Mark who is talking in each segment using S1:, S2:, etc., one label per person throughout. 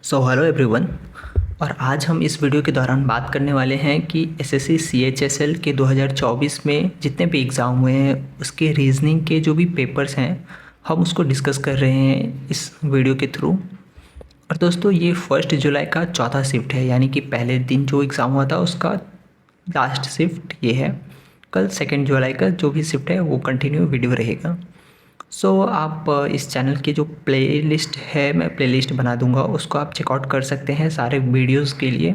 S1: Hello everyone. और आज हम इस वीडियो के दौरान बात करने वाले हैं कि एसएससी सीएचएसएल के 2024 में जितने भी एग्ज़ाम हुए हैं उसके रीजनिंग के जो भी पेपर्स हैं हम उसको डिस्कस कर रहे हैं इस वीडियो के थ्रू। और दोस्तों ये 1 जुलाई का चौथा शिफ्ट है, यानी कि पहले दिन जो एग्ज़ाम हुआ था उसका लास्ट शिफ्ट ये है। कल 2 जुलाई का जो भी शिफ्ट है वो कंटिन्यू वीडियो रहेगा। आप इस चैनल की जो प्लेलिस्ट है मैं प्लेलिस्ट बना दूंगा, उसको आप चेकआउट कर सकते हैं सारे वीडियोस के लिए।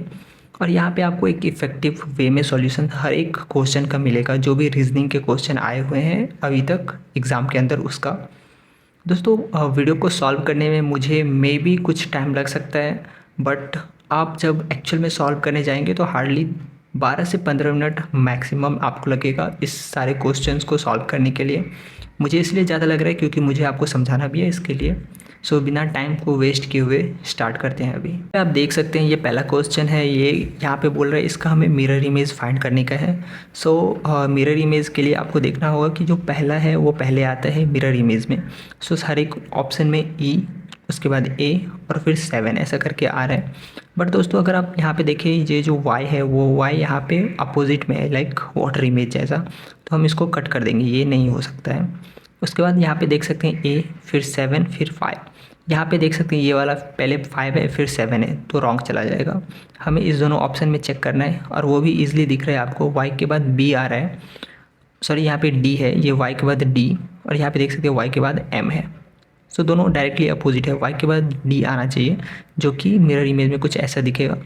S1: और यहाँ पे आपको एक इफ़ेक्टिव वे में सॉल्यूशन हर एक क्वेश्चन का मिलेगा, जो भी रीजनिंग के क्वेश्चन आए हुए हैं अभी तक एग्ज़ाम के अंदर उसका। दोस्तों वीडियो को सॉल्व करने में मुझे मे बी कुछ टाइम लग सकता है, बट आप जब एक्चुअल में सॉल्व करने जाएंगे तो हार्डली 12 से 15 मिनट मैक्सिमम आपको लगेगा इस सारे क्वेश्चंस को सॉल्व करने के लिए। मुझे इसलिए ज़्यादा लग रहा है क्योंकि मुझे आपको समझाना भी है इसके लिए। बिना टाइम को वेस्ट किए हुए स्टार्ट करते हैं। अभी आप देख सकते हैं ये पहला क्वेश्चन है, ये यहाँ पे बोल रहा है इसका हमें मिरर इमेज फाइंड करने का है। मिरर इमेज के लिए आपको देखना होगा कि जो पहला है वो पहले आता है मिरर इमेज में। हर एक ऑप्शन में ई, उसके बाद ए और फिर 7 ऐसा करके आ रहा है। बट दोस्तों अगर आप यहाँ पे देखें ये जो y है वो y यहाँ पे अपोजिट में है, लाइक वाटर इमेज जैसा, तो हम इसको कट कर देंगे, ये नहीं हो सकता है। उसके बाद यहाँ पे देख सकते हैं a फिर 7 फिर 5। यहाँ पे देख सकते हैं ये वाला पहले 5 है फिर 7 है, तो रॉन्ग चला जाएगा। हमें इस दोनों ऑप्शन में चेक करना है और वो भी ईजिली दिख रहा है आपको। y के बाद b आ रहा है, सॉरी यहाँ पे d है, ये y के बाद d, और यहाँ पे देख सकते हैं y के बाद m है। दोनों डायरेक्टली अपोजिट है, y के बाद d आना चाहिए जो कि मिरर इमेज में कुछ ऐसा दिखेगा।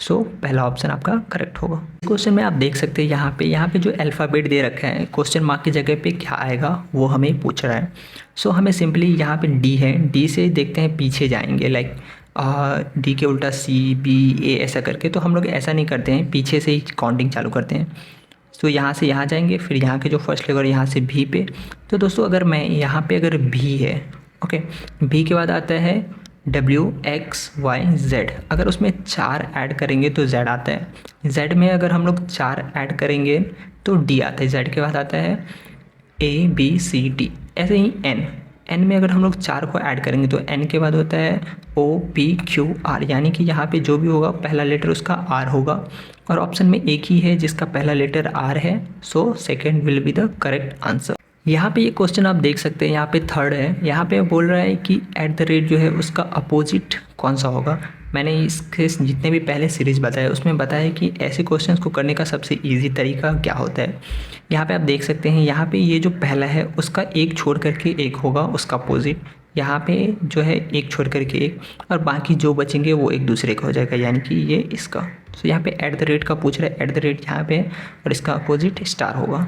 S1: पहला ऑप्शन आपका करेक्ट होगा। इस क्वेश्चन में आप देख सकते हैं यहाँ पे जो अल्फ़ाबेट दे रखा है क्वेश्चन मार्क की जगह पे क्या आएगा वो हमें पूछ रहा है। हमें सिंपली यहाँ पे d है, d से देखते हैं पीछे जाएंगे, लाइक डी के उल्टा सी बी ए ऐसा करके। तो हम लोग ऐसा नहीं करते हैं, पीछे से ही काउंटिंग चालू करते हैं। यहाँ से यहाँ जाएंगे, फिर यहाँ के जो फर्स्ट लेगर यहाँ से भी पे। तो दोस्तों अगर मैं यहाँ पे अगर भी है, ओके, भी के बाद आता है W X Y Z। अगर उसमें 4 ऐड करेंगे तो Z आता है। Z में अगर हम लोग 4 ऐड करेंगे तो D आता है। Z के बाद आता है A B C D। ऐसे ही N में अगर हम लोग 4 को ऐड करेंगे तो N के बाद होता है O P Q R, यानी कि यहाँ पे जो भी होगा पहला लेटर उसका R होगा। और ऑप्शन में एक ही है जिसका पहला लेटर R है, second will be the correct answer. यहाँ पे ये क्वेश्चन आप देख सकते हैं, यहाँ पे थर्ड है, यहाँ पे बोल रहा है कि @ जो है उसका अपोजिट कौन सा होगा। मैंने इसके जितने भी पहले सीरीज़ बताया उसमें बताया कि ऐसे क्वेश्चंस को करने का सबसे इजी तरीका क्या होता है। यहाँ पे आप देख सकते हैं, यहाँ पे ये जो पहला है उसका एक छोड़ करके एक होगा उसका अपोजिट। यहाँ पे जो है एक छोड़ करके एक, और बाकी जो बचेंगे वो एक दूसरे का हो जाएगा, यानी कि ये इसका। यहाँ पे @ का पूछ रहा है, @ यहाँ पे, और इसका अपोजिट स्टार होगा।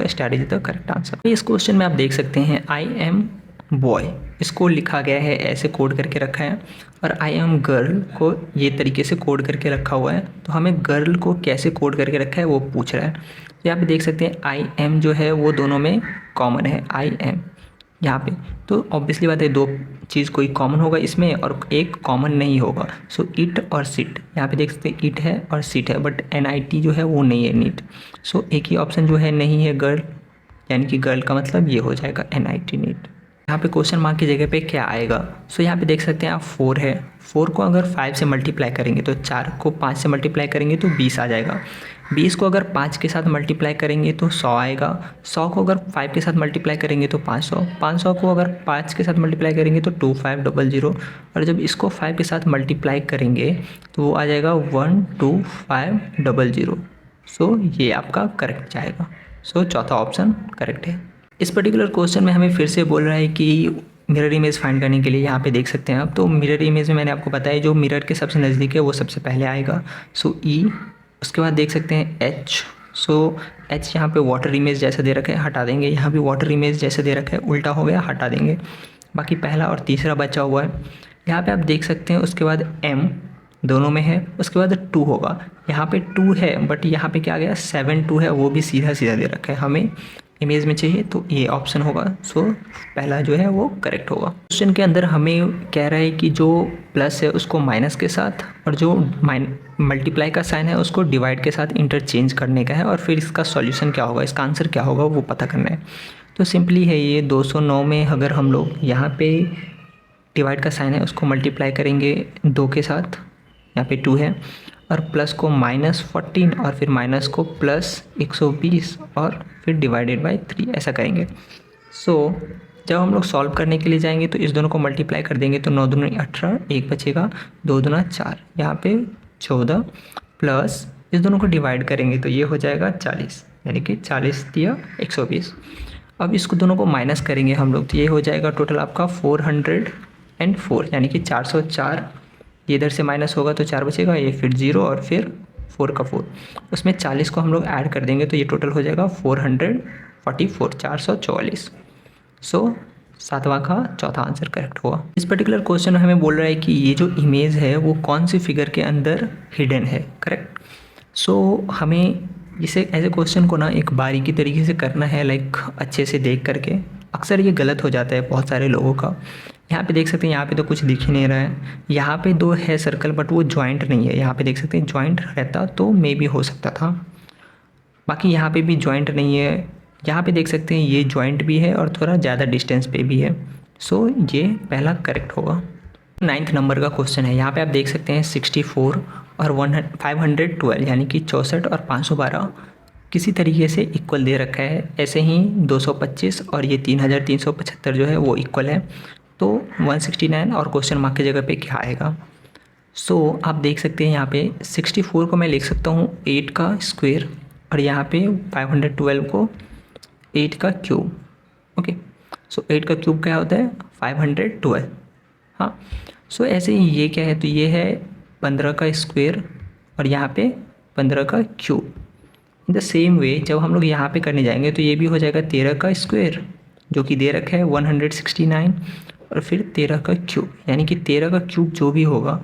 S1: Star is the correct answer. इस क्वेश्चन में आप देख सकते हैं आई एम बॉय, इसको लिखा गया है ऐसे कोड करके रखा है, और आई एम गर्ल को ये तरीके से कोड करके रखा हुआ है। तो हमें गर्ल को कैसे कोड करके रखा है वो पूछ रहा है। यहाँ पे देख सकते हैं आई एम जो है वो दोनों में कॉमन है, आई एम यहाँ पे। तो ऑब्वियसली बात है दो चीज़ कोई कॉमन होगा इसमें और एक कॉमन नहीं होगा। इट और सिट, यहाँ पे देख सकते हैं इट है और सिट है, बट NIT जो है वो नहीं है, नीट। एक ही ऑप्शन जो है नहीं है गर्ल, यानी कि गर्ल का मतलब ये हो जाएगा NIT नीट। यहाँ पे क्वेश्चन मार्क की जगह पे क्या आएगा। यहाँ पे देख सकते हैं आप 4 है, 4 को अगर 5 से मल्टीप्लाई करेंगे तो 4 को 5 से मल्टीप्लाई करेंगे तो 20 आ जाएगा। 20 को अगर 5 के साथ मल्टीप्लाई करेंगे तो 100 आएगा। 100 को अगर 5 के साथ मल्टीप्लाई करेंगे तो 500। 500 को अगर 5 के साथ मल्टीप्लाई करेंगे तो 2500, और जब इसको 5 के साथ मल्टीप्लाई करेंगे तो वो आ जाएगा 12500। ये आपका करेक्ट जाएगा। चौथा ऑप्शन करेक्ट है। इस पर्टिकुलर क्वेश्चन में हमें फिर से बोल रहा है कि मिरर इमेज फाइंड करने के लिए यहाँ पे देख सकते हैं आप। तो मिरर इमेज में मैंने आपको बताया जो मिरर के सबसे नज़दीक है वो सबसे पहले आएगा। ई, उसके बाद देख सकते हैं एच। एच यहाँ पे वाटर इमेज जैसा दे रखा है, हटा देंगे। यहाँ भी वाटर इमेज जैसा दे रखा है, उल्टा हो गया, हटा देंगे। बाकी पहला और तीसरा बचा हुआ है। यहाँ पे आप देख सकते हैं उसके बाद एम दोनों में है, उसके बाद 2 होगा। यहाँ पे 2 है बट यहाँ पे क्या आ गया 7 2 है, वो भी सीधा सीधा दे रखा है, हमें इमेज में चाहिए तो ये ऑप्शन होगा। पहला जो है वो करेक्ट होगा। क्वेश्चन के अंदर हमें कह रहा है कि जो प्लस है उसको माइनस के साथ और जो मल्टीप्लाई का साइन है उसको डिवाइड के साथ इंटरचेंज करने का है, और फिर इसका सॉल्यूशन क्या होगा, इसका आंसर क्या होगा वो पता करना है। तो सिंपली है ये 209 में अगर हम लोग यहाँ पे डिवाइड का साइन है उसको मल्टीप्लाई करेंगे 2 के साथ, यहाँ पे 2 है, और प्लस को -14 और फिर माइनस को +120 और फिर डिवाइडेड बाय 3 ऐसा करेंगे। सो जब हम लोग सॉल्व करने के लिए जाएंगे तो इस दोनों को मल्टीप्लाई कर देंगे तो 9 दूनी 18, 1 बचेगा, 2 दूना 4, यहाँ पे 14 प्लस इस दोनों को डिवाइड करेंगे तो ये हो जाएगा 40, यानी कि 40 दिया 120। अब इसको दोनों को माइनस करेंगे हम लोग तो ये हो जाएगा टोटल आपका 404, यानी कि 404। ये इधर से माइनस होगा तो 4 बचेगा, ये फिर 0 और फिर 4 का 4, उसमें 40 को हम लोग ऐड कर देंगे तो ये टोटल हो जाएगा 444, 444। सो 7वां का चौथा आंसर करेक्ट हुआ। इस पर्टिकुलर क्वेश्चन में हमें बोल रहा है कि ये जो इमेज है वो कौन सी फिगर के अंदर हिडन है, करेक्ट। सो हमें इसे ऐसे क्वेश्चन को ना एक बारीकी तरीके से करना है, लाइक अच्छे से देख करके। अक्सर ये गलत हो जाता है बहुत सारे लोगों का। यहाँ पे देख सकते हैं, यहाँ पे तो कुछ दिख ही नहीं रहा है, यहाँ पे 2 है सर्कल बट वो जॉइंट नहीं है। यहाँ पे देख सकते हैं जॉइंट रहता तो मे भी हो सकता था, बाकी यहाँ पे भी जॉइंट नहीं है। यहाँ पे देख सकते हैं ये जॉइंट भी है और थोड़ा ज़्यादा डिस्टेंस पे भी है। सो ये पहला करेक्ट होगा। 9th नंबर का क्वेश्चन है, यहाँ पे आप देख सकते हैं 64 और 512 यानी कि 64 और 512 किसी तरीके से इक्वल दे रखा है। ऐसे ही 225 और ये 3375 जो है वो इक्वल है, तो 169 और क्वेश्चन मार्क की जगह पे क्या आएगा। सो आप देख सकते हैं यहाँ पे 64 को मैं लिख सकता हूँ 8 का स्क्वायर और यहाँ पे 512 को 8 का क्यूब। ओके, सो 8 का क्यूब क्या होता है 512। हाँ, सो ऐसे ही ये क्या है, तो ये है 15 का स्क्वायर और यहाँ पे 15 का cube. In the same way जब हम लोग यहाँ पे करने जाएंगे तो ये भी हो जाएगा 13 का स्क्वायर जो कि दे रखा है 169 और फिर 13 का क्यूब, यानी कि 13 का क्यूब जो भी होगा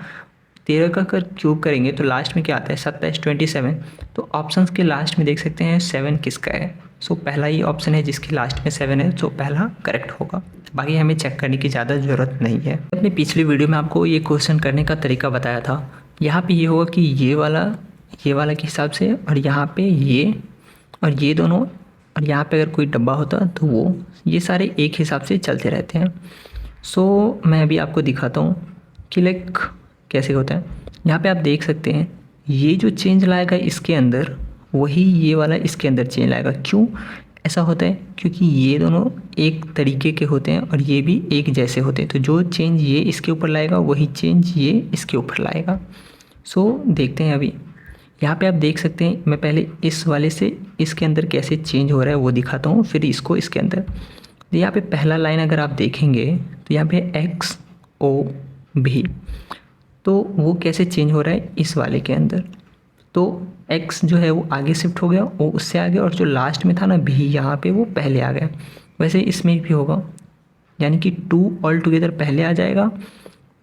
S1: 13 का अगर क्यूब करेंगे तो लास्ट में क्या आता है 27, 27। तो ऑप्शंस के लास्ट में देख सकते हैं 7 किसका है। सो पहला ही ऑप्शन है जिसकी लास्ट में 7 है, सो पहला करेक्ट होगा। बाकी हमें चेक करने की ज़्यादा ज़रूरत नहीं है। अपनी पिछली वीडियो में आपको ये क्वेश्चन करने का तरीका बताया था। यहाँ पे ये होगा कि ये वाला के हिसाब से, और यहाँ पे ये और ये दोनों, और यहाँ पे अगर कोई डब्बा होता तो वो, ये सारे एक हिसाब से चलते रहते हैं। सो मैं अभी आपको दिखाता हूँ कि लाइक कैसे होता है। यहाँ पे आप देख सकते हैं ये जो चेंज लाएगा इसके अंदर वही ये वाला इसके अंदर चेंज लाएगा। क्यों ऐसा होता है? क्योंकि ये दोनों एक तरीके के होते हैं और ये भी एक जैसे होते हैं, तो जो चेंज ये इसके ऊपर लाएगा वही चेंज ये इसके ऊपर लाएगा। सो देखते हैं अभी यहाँ पे आप देख सकते हैं, मैं पहले इस वाले से इसके अंदर कैसे चेंज हो रहा है वो दिखाता हूँ, फिर इसको इसके अंदर। तो यहाँ पे पहला लाइन अगर आप देखेंगे तो यहाँ पे XOB, तो वो कैसे चेंज हो रहा है इस वाले के अंदर। तो X जो है वो आगे शिफ्ट हो गया, वो उससे आगे, और जो लास्ट में था ना B यहाँ पे वो पहले आ गया। वैसे इसमें भी होगा, यानी कि 2 ऑल टुगेदर पहले आ जाएगा,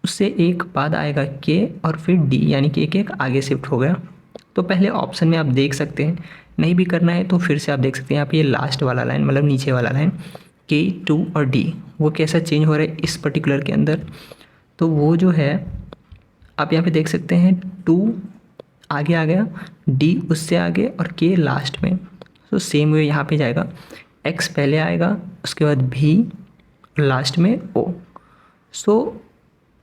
S1: उससे एक बाद आएगा K और फिर D, यानी कि एक आगे शिफ्ट हो गया। तो पहले ऑप्शन में आप देख सकते हैं, नहीं भी करना है तो फिर से आप देख सकते हैं यहाँ पे ये लास्ट वाला लाइन, मतलब नीचे वाला लाइन K, 2 और D, वो कैसा चेंज हो रहा है इस पर्टिकुलर के अंदर। तो वो जो है आप यहाँ पे देख सकते हैं 2 आगे आ गया, D उससे आगे और K लास्ट में। तो सेम वे यहाँ पे जाएगा, X पहले आएगा, उसके बाद B, लास्ट में O। सो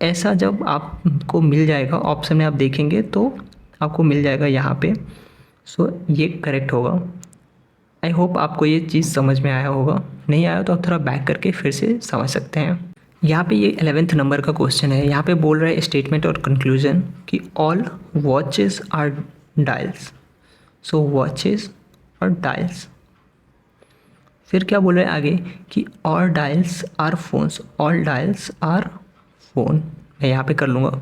S1: ऐसा जब आपको मिल जाएगा ऑप्शन में, आप देखेंगे तो आपको मिल जाएगा यहाँ पे। सो ये करेक्ट होगा। आई होप आपको ये चीज़ समझ में आया होगा, नहीं आया तो आप थोड़ा बैक करके फिर से समझ सकते हैं। यहाँ पे ये 11th नंबर का क्वेश्चन है। यहाँ पे बोल रहा है स्टेटमेंट और कंक्लूजन कि all watches are dials. So watches और डायल्स, फिर क्या बोल रहा है आगे कि all dials are phones, all dials are phone, मैं यहाँ पे कर लूँगा।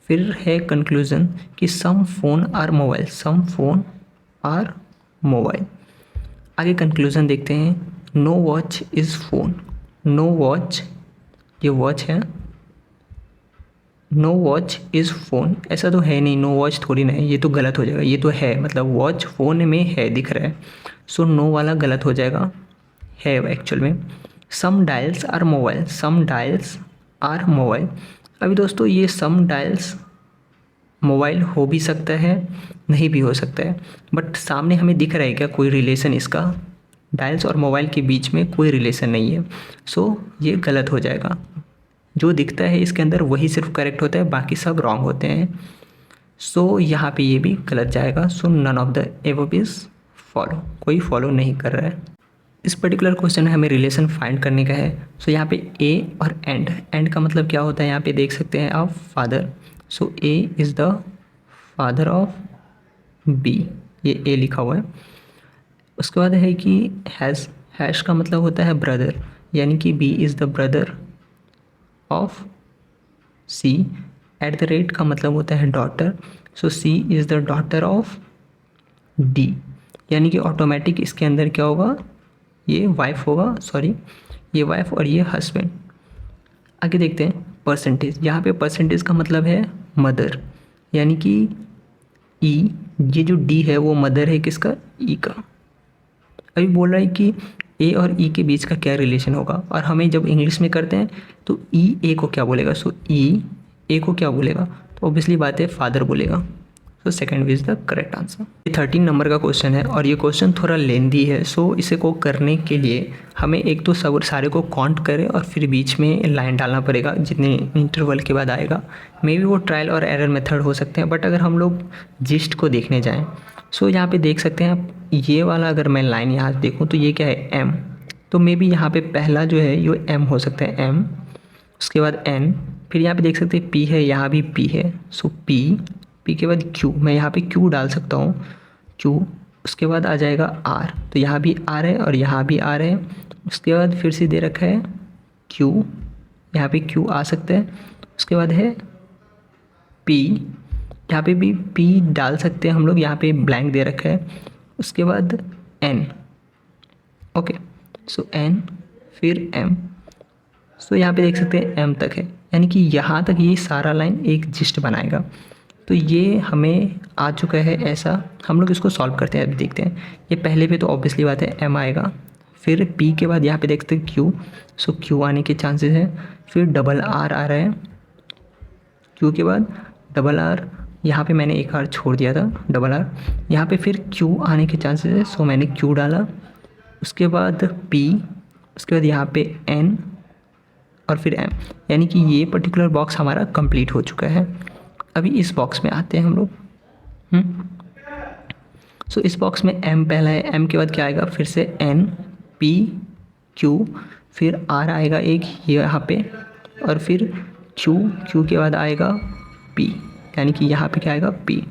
S1: फिर है कंक्लूजन कि some phone are mobile, some phone are mobile. आगे कंक्लूजन देखते हैं, no watch is phone, no watch, ये वॉच है, नो वॉच इज़ फ़ोन, ऐसा तो है नहीं, नो वॉच थोड़ी ना है, ये तो गलत हो जाएगा। ये तो है, मतलब वॉच फ़ोन में है दिख रहा है, सो नो वाला गलत हो जाएगा, है एक्चुअल में। Some dials are mobile, some dials are mobile. अभी दोस्तों ये सम डायल्स मोबाइल हो भी सकता है, नहीं भी हो सकता है, बट सामने हमें दिख रहा है क्या कोई रिलेशन इसका? डायल्स और मोबाइल के बीच में कोई रिलेशन नहीं है, सो ये गलत हो जाएगा। जो दिखता है इसके अंदर वही सिर्फ करेक्ट होता है, बाकी सब रॉन्ग होते हैं। सो यहाँ पे ये भी गलत जाएगा। So none of the above is follow, कोई फॉलो नहीं कर रहा है। इस पर्टिकुलर क्वेश्चन में हमें रिलेशन फाइंड करने का है। सो यहाँ पे ए और एंड का मतलब क्या होता है, यहाँ पे देख सकते हैं आप father. So A is the father of B, ये ए लिखा हुआ है। उसके बाद है कि हैश का मतलब होता है ब्रदर, यानी कि B is the brother of C. At the rate का मतलब होता है daughter. So C is the daughter of D, यानी कि ऑटोमेटिक इसके अंदर क्या होगा, ये वाइफ होगा, सॉरी ये वाइफ और ये हस्बैंड। आगे देखते हैं परसेंटेज। यहाँ पे परसेंटेज का मतलब है मदर, यानी कि ई, ये जो डी है वो मदर है किसका, ई का। अभी बोल रहा है कि ए और ई के बीच का क्या रिलेशन होगा, और हमें जब इंग्लिश में करते हैं तो ई ए को क्या बोलेगा, सो ई ए को क्या बोलेगा, तो ऑब्वियसली बात है फादर बोलेगा। So second is the correct answer. ये 13 नंबर का क्वेश्चन है और ये क्वेश्चन थोड़ा लेंदी है। सो इसे को करने के लिए हमें एक तो सब सारे को काउंट करें और फिर बीच में लाइन डालना पड़ेगा जितने इंटरवल के बाद आएगा। मे बी वो ट्रायल और एरर मेथड हो सकते हैं, बट अगर हम लोग जिस्ट को देखने जाएँ, सो यहाँ पे देख सकते हैं आप, ये वाला अगर मैं लाइन यहाँ देखूँ तो ये क्या है, एम। तो मे बी यहाँ पे पहला जो है ये एम हो सकता है, एम, उसके बाद एन, फिर यहाँ पे देख सकते हैं पी है, यहाँ भी पी है। सो पी के बाद क्यू, मैं यहाँ पे क्यू डाल सकता हूँ, क्यू। उसके बाद आ जाएगा आर, तो यहाँ भी आर है और यहाँ भी आर है। उसके बाद फिर से दे रखा है क्यू, यहाँ पे क्यू आ सकता है। उसके बाद है पी, यहाँ पे भी पी डाल सकते हैं हम लोग, यहाँ पे ब्लैंक दे रखा है। उसके बाद एन, ओके, सो एन फिर एम। सो यहाँ पे देख सकते हैं एम तक है, यानी कि यहाँ तक ये सारा लाइन एक जिस्ट बनाएगा। तो ये हमें आ चुका है ऐसा। हम लोग इसको सॉल्व करते हैं, अभी देखते हैं। ये पहले पे तो ऑब्वियसली बात है एम आएगा, फिर पी के बाद यहाँ पे देखते हैं क्यू, सो क्यू आने के चांसेस है। फिर डबल आर आ रहा है, क्यू के बाद डबल आर, यहाँ पे मैंने एक आर छोड़ दिया था, डबल आर। यहाँ पे फिर क्यू आने के चांसेस है, सो मैंने क्यू डाला। उसके बाद पी, उसके बाद यहाँ पे एन और फिर एम, यानी कि ये पर्टिकुलर बॉक्स हमारा कंप्लीट हो चुका है। अभी इस बॉक्स में आते हैं हम लोग। सो इस बॉक्स में एम पहला है, एम के बाद क्या आएगा, फिर से एन, पी, क्यू, फिर आर आएगा एक यहाँ पे, और फिर क्यू के बाद आएगा पी, यानी कि यहाँ पे क्या आएगा, पी।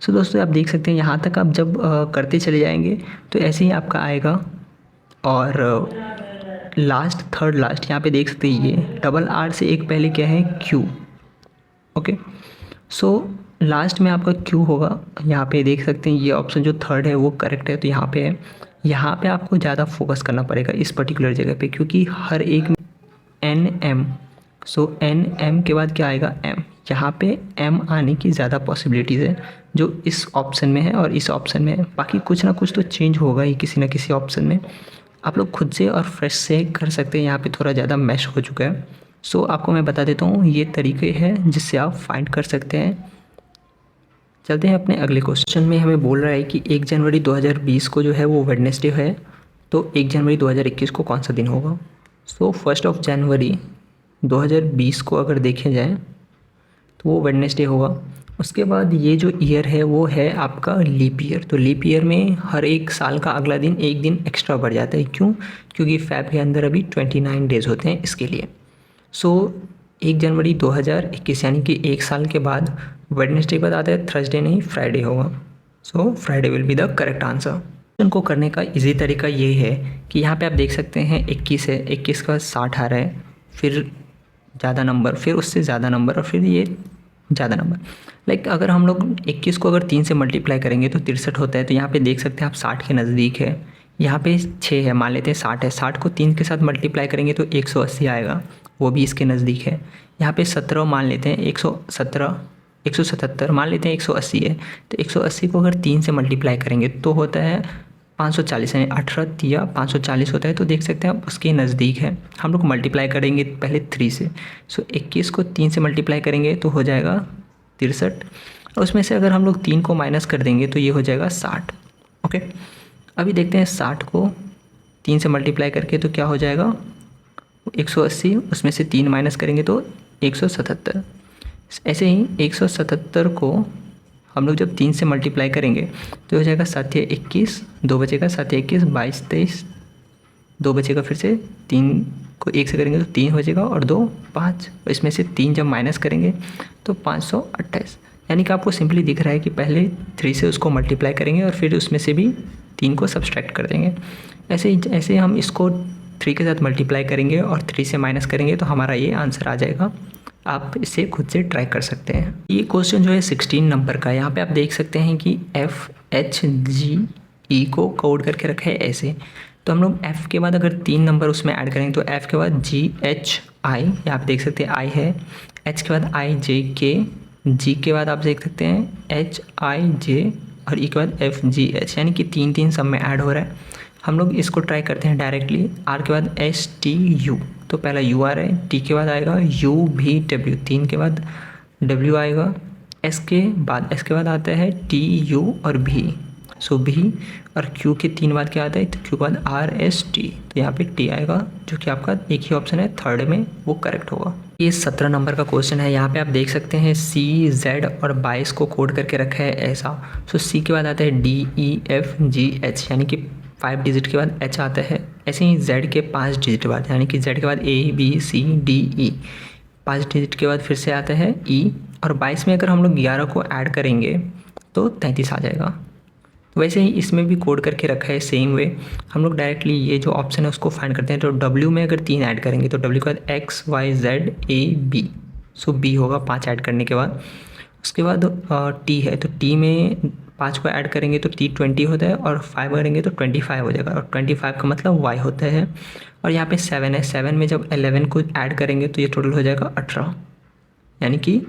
S1: सो दोस्तों आप देख सकते हैं यहाँ तक आप जब करते चले जाएंगे तो ऐसे ही आपका आएगा। और लास्ट, थर्ड लास्ट यहाँ पे देख सकते हैं ये डबल आर से एक पहले क्या है, क्यू, ओके। सो लास्ट में आपका क्यू होगा। यहाँ पे देख सकते हैं ये ऑप्शन जो थर्ड है वो करेक्ट है, तो यहाँ पे है। यहाँ पे आपको ज़्यादा फोकस करना पड़ेगा इस पर्टिकुलर जगह पे, क्योंकि हर एक में एन एम, सो एन एम के बाद क्या आएगा, एम। यहाँ पे एम आने की ज़्यादा पॉसिबिलिटीज़ है जो इस ऑप्शन में है और इस ऑप्शन में है। बाकी कुछ ना कुछ तो चेंज होगा ही किसी ना किसी ऑप्शन में। आप लोग खुद से और फ्रेश से कर सकते हैं, यहाँ पे थोड़ा ज़्यादा मैश हो चुका है। सो आपको मैं बता देता हूँ ये तरीके हैं जिससे आप फाइंड कर सकते हैं। चलते हैं अपने अगले क्वेश्चन में। हमें बोल रहा है कि 1 जनवरी 2020 को जो है वो वेडनेसडे है, तो 1 जनवरी 2021 को कौन सा दिन होगा। सो 1 जनवरी 2020 को अगर देखे जाए तो वो वेडनेसडे होगा। उसके बाद ये जो ईयर है वो है आपका लीप ईयर। तो लीप ईयर में हर एक साल का अगला दिन एक दिन एक्स्ट्रा बढ़ जाता है। क्यों? क्योंकि फैब के अंदर अभी 29 डेज़ होते हैं इसके लिए। सो 1 जनवरी 2021 यानी कि एक साल के बाद वेडनेसडे के बाद आता है थर्सडे, नहीं फ्राइडे होगा। So Friday will be the correct answer. इनको करने का इजी तरीका ये है कि यहाँ पे आप देख सकते हैं 21 है, 21 का 60 आ रहा है, फिर ज़्यादा नंबर, फिर उससे ज़्यादा नंबर, और फिर ये ज़्यादा नंबर। लाइक अगर हम लोग 21 को अगर 3 से मल्टीप्लाई करेंगे तो 63 होता है। तो यहाँ पे देख सकते हैं आप 60 के नज़दीक है। यहाँ पे 6 है, मान लेते हैं 60 है, 60 को 3 के साथ मल्टीप्लाई करेंगे तो 180 आएगा, वो भी इसके नज़दीक है। यहाँ पे 17 मान लेते हैं, 117, 177 मान लेते हैं, 180 है, तो 180 को अगर 3 से मल्टीप्लाई करेंगे तो होता है 540, यानी 18 या 540 होता है। तो देख सकते हैं आप उसके नज़दीक है। हम लोग मल्टीप्लाई करेंगे पहले 3 से। सो 21 को 3 से मल्टीप्लाई करेंगे तो हो जाएगा 63, और उसमें से अगर हम लोग 3 को माइनस कर देंगे तो ये हो जाएगा 60। ओके, अभी देखते हैं 60 को 3 से मल्टीप्लाई करके तो क्या हो जाएगा, 180, उसमें से 3 माइनस करेंगे तो 177। ऐसे ही 177 को हम लोग जब 3 से मल्टीप्लाई करेंगे तो हो जाएगा 7 या 21, 2 बचेगा, 7 या 21 22 23, 2 बचेगा, फिर से 3 को 1 से करेंगे तो 3 हो जाएगा और 2 5, इसमें से 3 जब माइनस करेंगे तो 528। यानी कि आपको सिंपली दिख रहा है कि पहले 3 से उसको मल्टीप्लाई करेंगे और फिर उसमें से भी 3 को सब्सट्रैक्ट कर देंगे। ऐसे हम इसको 3 के साथ मल्टीप्लाई करेंगे और 3 से माइनस करेंगे तो हमारा ये आंसर आ जाएगा। आप इसे खुद से ट्राई कर सकते हैं। ये क्वेश्चन जो है 16 नंबर का, यहाँ पे आप देख सकते हैं कि FHGE को कोड करके रखा है ऐसे। तो हम लोग F के बाद अगर 3 नंबर उसमें ऐड करेंगे तो F के बाद GHI, यहाँ पे देख सकते हैं I है, H के बाद IJK, G के बाद आप देख सकते हैं HIJ और E के बाद FGH, यानी कि 3 सब में ऐड हो रहा है। हम लोग इसको ट्राई करते हैं डायरेक्टली। R के बाद STU, तो पहला U आ रहा है, T के बाद आएगा UVW, 3 के बाद W आएगा, S के बाद आता है TU और V, सो V और Q के 3 बाद क्या आता है, तो Q के बाद RST, तो यहाँ पे T आएगा, जो कि आपका एक ही ऑप्शन है थर्ड में, वो करेक्ट होगा। ये 17 नंबर का क्वेश्चन है। यहाँ पे आप देख सकते हैं CZ और 22 को कोड करके रखा है ऐसा। सो C के बाद आता है DEFGH, यानी कि 5 डिजिट के बाद H आता है। ऐसे ही Z के 5 डिजिट के बाद, यानी कि Z के बाद ABCDE, 5 डिजिट के बाद फिर से आता है E, और 22 में अगर हम लोग 11 को ऐड करेंगे तो 33 आ जाएगा। तो वैसे ही इसमें भी कोड करके रखा है सेम वे। हम लोग डायरेक्टली ये जो ऑप्शन है उसको फाइंड करते हैं। तो W में अगर 3 ऐड करेंगे तो W के बाद XYZAB, सो B होगा 5 ऐड करने के बाद। उसके बाद T है, तो T में 5 को ऐड करेंगे तो T 20 होता है, और 5 करेंगे तो 25 हो जाएगा, और 25 का मतलब Y होता है। और यहाँ पे 7 है, 7 में जब 11 को ऐड करेंगे तो ये टोटल हो जाएगा 18, यानी कि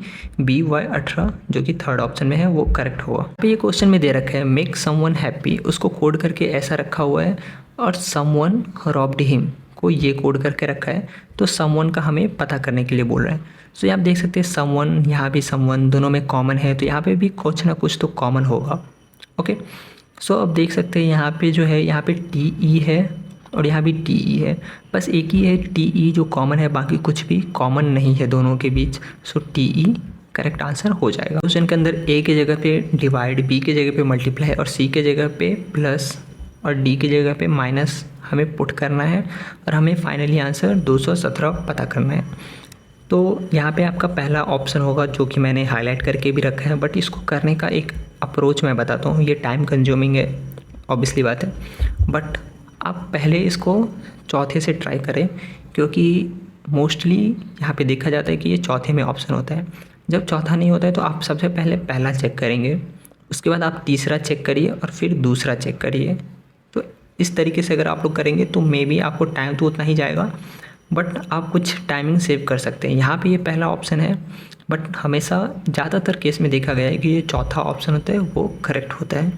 S1: BY18, जो कि थर्ड ऑप्शन में है, वो करेक्ट होगा। पे ये क्वेश्चन में दे रखा है मेक समवन हैप्पी, उसको कोड करके ऐसा रखा हुआ है, और समवन रॉब्ड हिम को ये कोड करके रखा है। तो समवन का हमें पता करने के लिए बोल रहा है। सो आप देख सकते हैं समवन, यहाँ भी समवन, दोनों में कॉमन है, तो यहाँ पे भी कुछ ना कुछ तो कॉमन होगा। ओके, सो अब देख सकते हैं यहाँ पे जो है, यहाँ पे TE है और यहाँ भी TE है, बस एक ही है TE जो कॉमन है, बाकी कुछ भी कॉमन नहीं है दोनों के बीच। सो TE करेक्ट आंसर हो जाएगा। क्वेश्चन के अंदर A के जगह पे डिवाइड, B के जगह पे मल्टीप्लाई और C के जगह पे प्लस और D की जगह पे माइनस हमें पुट करना है, और हमें फाइनली आंसर 217 पता करना है। तो यहाँ पे आपका पहला ऑप्शन होगा, जो कि मैंने हाईलाइट करके भी रखा है, बट इसको करने का एक अप्रोच मैं बताता हूँ। ये टाइम कंज्यूमिंग है, ऑब्वियसली बात है, बट आप पहले इसको चौथे से ट्राई करें, क्योंकि मोस्टली यहाँ पे देखा जाता है कि ये चौथे में ऑप्शन होता है। जब चौथा नहीं होता है तो आप सबसे पहले पहला चेक करेंगे, उसके बाद आप तीसरा चेक करिए और फिर दूसरा चेक करिए। तो इस तरीके से अगर आप लोग करेंगे तो मे बी आपको टाइम तो उतना ही जाएगा, बट आप कुछ टाइमिंग सेव कर सकते हैं। यहाँ पे ये पहला ऑप्शन है, बट हमेशा ज़्यादातर केस में देखा गया है कि ये चौथा ऑप्शन होता है वो करेक्ट होता है।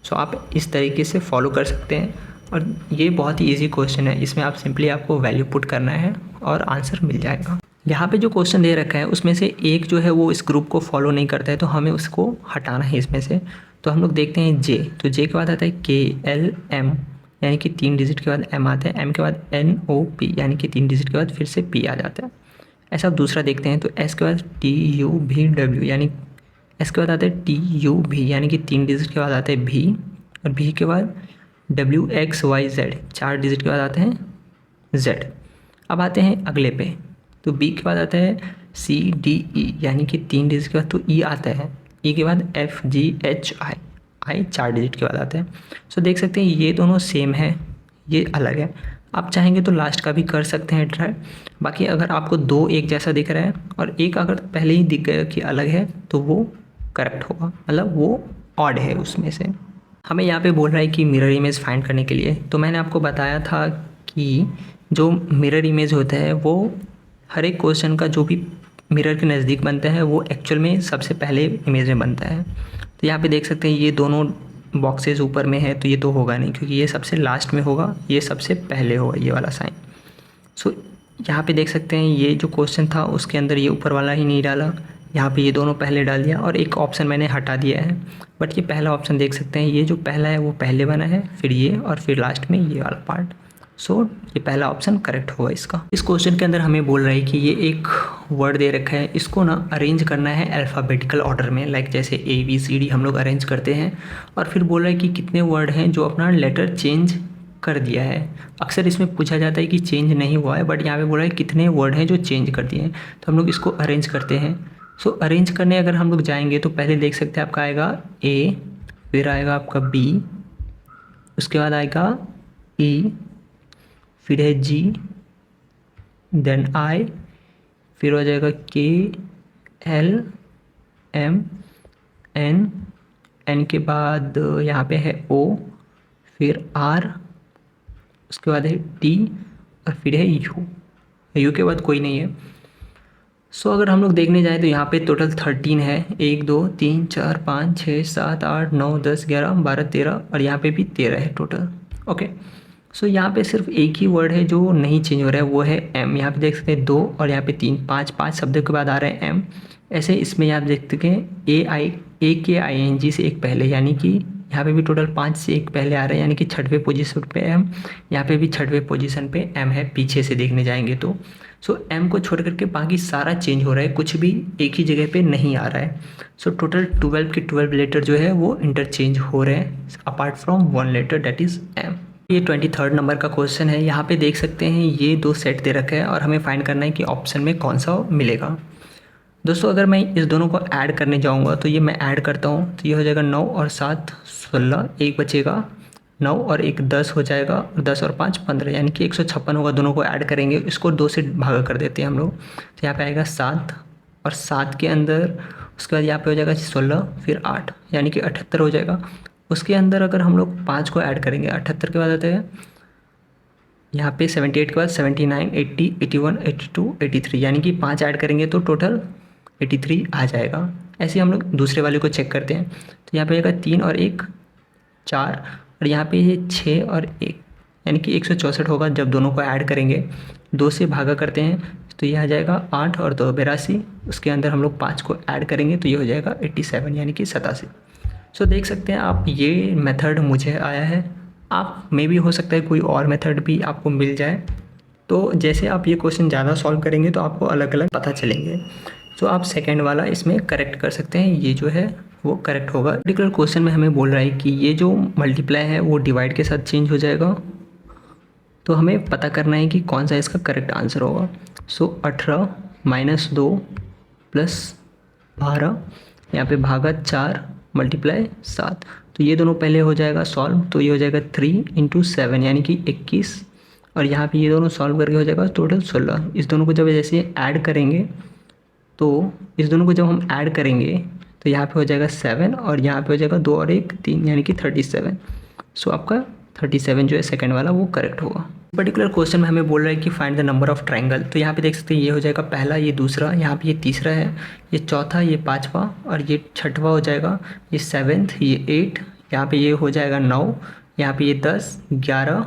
S1: सो आप इस तरीके से फॉलो कर सकते हैं, और ये बहुत ही इजी क्वेश्चन है। इसमें आप सिंपली आपको वैल्यू पुट करना है और आंसर मिल जाएगा। यहाँ पे जो क्वेश्चन दे रखा है उसमें से एक जो है वो इस ग्रुप को फॉलो नहीं करता है, तो हमें उसको हटाना है इसमें से। तो हम लोग देखते हैं J, तो J के बाद आता है KLM, यानी कि 3 डिजिट के बाद M आता है, M के बाद NOP, यानी कि 3 डिजिट के बाद फिर से P आ जाता है। ऐसा आप दूसरा देखते हैं तो S के बाद TUVW, यानी S के बाद आता है TUV, यानी कि 3 डिजिट के बाद आता है V, और V के बाद WXYZ, 4 डिजिट के बाद आते हैं Z। अब आते हैं अगले पे, तो B के बाद आता है CDE, यानी कि 3 डिजिट के बाद तो E आता है, E के बाद FGHI, I 4 डिजिट के बाद आता है। सो देख सकते हैं ये दोनों सेम है, ये अलग है। आप चाहेंगे तो लास्ट का भी कर सकते हैं ट्राई। बाकी अगर आपको 2 एक जैसा दिख रहा है और एक अगर पहले ही दिख गया कि अलग है तो वो करेक्ट होगा, मतलब वो ऑड है उसमें से। हमें यहाँ पे बोल रहा है कि मिरर इमेज फाइंड करने के लिए, तो मैंने आपको बताया था कि जो मिरर इमेज होता है वो हर एक क्वेश्चन का जो भी मिरर के नज़दीक बनता है वो एक्चुअल में सबसे पहले इमेज में बनता है। तो यहाँ पे देख सकते हैं ये दोनों बॉक्सेस ऊपर में है, तो ये तो होगा नहीं, क्योंकि ये सबसे लास्ट में होगा, ये सबसे पहले होगा ये वाला साइन। सो यहाँ पे देख सकते हैं ये जो क्वेश्चन था उसके अंदर ये ऊपर वाला ही नहीं डाला, यहाँ पे ये दोनों पहले डाल दिया, और एक ऑप्शन मैंने हटा दिया है। बट ये पहला ऑप्शन देख सकते हैं, ये जो पहला है वो पहले बना है, फिर ये, और फिर लास्ट में ये वाला पार्ट। सो ये पहला ऑप्शन करेक्ट होगा इसका। इस क्वेश्चन के अंदर हमें बोल रहा है कि ये एक वर्ड दे रखा है, इसको ना अरेंज करना है अल्फ़ाबेटिकल ऑर्डर में, लाइक जैसे ABCD हम लोग अरेंज करते हैं। और फिर बोल रहा है कि कितने वर्ड हैं जो अपना लेटर चेंज कर दिया है। अक्सर इसमें पूछा जाता है कि चेंज नहीं हुआ है, बट यहाँ पे बोल रहा है कितने वर्ड हैं जो चेंज कर दिए हैं। तो हम लोग इसको अरेंज करते हैं। सो अरेंज करने अगर हम लोग जाएंगे तो पहले देख सकते हैं आपका आएगा A, फिर आएगा आपका B, उसके बाद आएगा E, फिर है G, देन I, फिर हो जाएगा K, L, M, N के बाद यहाँ पे है O, फिर R, उसके बाद है T और फिर है U के बाद कोई नहीं है। सो अगर हम लोग देखने जाएँ तो यहाँ पे टोटल 13 है, 1 2 3 4 5 6 7 8 9 10 11 12 13 और यहाँ पे भी 13 है टोटल। ओके, सो यहाँ पे सिर्फ एक ही वर्ड है जो नहीं चेंज हो रहा है, वो है M। यहाँ पे देख सकते हैं 2 और यहाँ पे 3, 5 शब्दों के बाद आ रहा है M। ऐसे इसमें यहाँ देख सकते हैं AKING से एक पहले, यानी कि यहाँ पे भी टोटल 5 से एक पहले आ रहा है, यानी कि 6वें पोजीशन पे M। यहाँ पे भी 6वें पोजीशन पे M है पीछे से देखने जाएंगे तो। सो M को छोड़ करके बाकी सारा चेंज हो रहा है, कुछ भी एक ही जगह पे नहीं आ रहा है। सो टोटल 12 के 12 लेटर जो है वो इंटरचेंज हो रहे हैं apart from 1 letter that is M। ये 23rd नंबर का क्वेश्चन है। यहाँ पे देख सकते हैं ये 2 सेट दे रखा है और हमें फाइंड करना है कि ऑप्शन में कौन सा मिलेगा। दोस्तों अगर मैं इस दोनों को ऐड करने जाऊँगा तो ये मैं ऐड करता हूँ तो ये हो जाएगा 9 और 7 16, एक बचेगा 9 और 1 10 हो जाएगा, और 10 और 5 15, यानी कि 156 होगा। दोनों को ऐड करेंगे, इसको 2 से भागा कर देते हैं हम लोग। तो यहाँ पे आएगा 7 और 7 के अंदर उसके बाद यहाँ पे हो जाएगा 16 फिर 8, यानी कि 78 हो जाएगा। उसके अंदर अगर हम लोग 5 को ऐड करेंगे, 78 के बाद आते हैं यहाँ पे 78 के बाद 79 80 81 82 83, यानी कि 5 ऐड करेंगे तो टोटल 83 आ जाएगा। ऐसे हम लोग दूसरे वाले को चेक करते हैं तो यहाँ पे आएगा 3 और 1 4, और यहाँ पे ये 6 और 1, यानी कि 164 होगा जब दोनों को ऐड करेंगे। 2 से भागा करते हैं तो ये आ जाएगा 8 और 2 82, उसके अंदर हम लोग 5 को ऐड करेंगे तो ये हो जाएगा 87, यानी कि 87। सो देख सकते हैं आप ये मेथड मुझे आया है, आप में भी हो सकता है कोई और मेथड भी आपको मिल जाए। तो जैसे आप ये क्वेश्चन ज़्यादा सॉल्व करेंगे तो आपको अलग अलग पता चलेंगे। तो आप सेकंड वाला इसमें करेक्ट कर सकते हैं, ये जो है वो करेक्ट होगा। पर्टिकुलर क्वेश्चन में हमें बोल रहा है कि ये जो मल्टीप्लाई है वो डिवाइड के साथ चेंज हो जाएगा, तो हमें पता करना है कि कौन सा इसका करेक्ट आंसर होगा। सो 18 - 2 + 12, यहाँ पे भागा 4 मल्टीप्लाई 7, तो ये दोनों पहले हो जाएगा सॉल्व, तो ये हो जाएगा 3 × 7 यानी कि 21, और यहाँ पे ये दोनों सॉल्व करके हो जाएगा टोटल 16। इस दोनों को जब जैसे ऐड करेंगे तो इस दोनों को जब हम ऐड करेंगे तो यहाँ पे हो जाएगा 7 और यहाँ पे हो जाएगा 2 और 1 3, यानी कि 37। सो आपका 37 जो है सेकंड वाला वो करेक्ट होगा। पर्टिकुलर क्वेश्चन में हमें बोल रहा है कि find the number of triangle, तो यहाँ पे देख सकते हैं ये हो जाएगा पहला, ये दूसरा, यहाँ पे ये तीसरा है, ये चौथा, ये पाँचवा और ये छठवा हो जाएगा, ये 7th, ये 8, यहाँ पे ये हो जाएगा 9, यहाँ पे ये 10 11,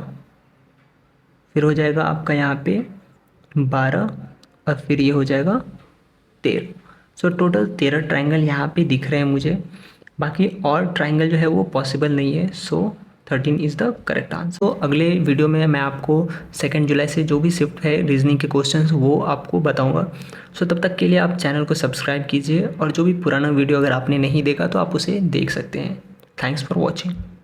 S1: फिर हो जाएगा आपका यहाँ पे 12 और फिर ये हो जाएगा 13। सो टोटल 13 ट्रायंगल यहाँ पे दिख रहे हैं मुझे, बाकी और ट्रायंगल जो है वो पॉसिबल नहीं है। सो 13 इज़ द करेक्ट आंसर। तो अगले वीडियो में मैं आपको 2 जुलाई से जो भी शिफ्ट है रीजनिंग के क्वेश्चंस वो आपको बताऊंगा। सो तब तक के लिए आप चैनल को सब्सक्राइब कीजिए, और जो भी पुराना वीडियो अगर आपने नहीं देखा तो आप उसे देख सकते हैं। Thanks for watching.